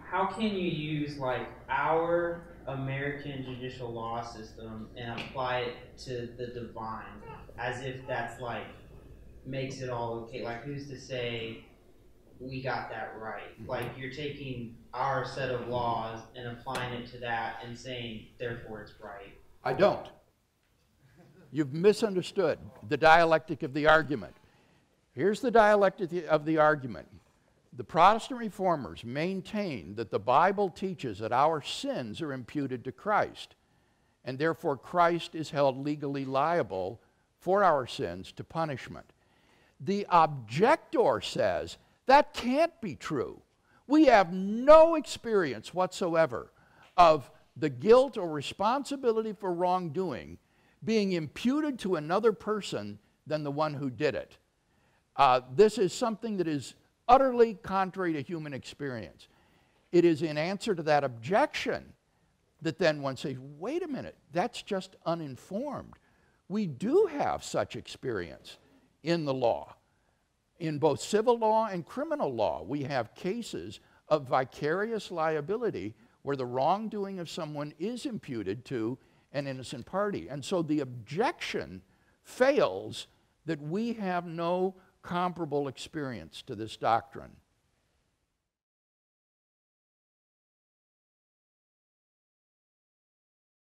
how can you use like our American judicial law system and apply it to the divine as if that's like makes it all okay? Like, who's to say we got that right? Like, you're taking our set of laws and applying it to that and saying therefore it's right. I don't. You've misunderstood the dialectic of the argument. Here's the dialectic of the argument. The Protestant reformers maintain that the Bible teaches that our sins are imputed to Christ, and therefore Christ is held legally liable for our sins to punishment. The objector says that can't be true. We have no experience whatsoever of the guilt or responsibility for wrongdoing being imputed to another person than the one who did it. This is something that is utterly contrary to human experience. It is in answer to that objection that then one says, wait a minute, that's just uninformed. We do have such experience in the law. In both civil law and criminal law, we have cases of vicarious liability where the wrongdoing of someone is imputed to an innocent party. And so the objection fails that we have no comparable experience to this doctrine.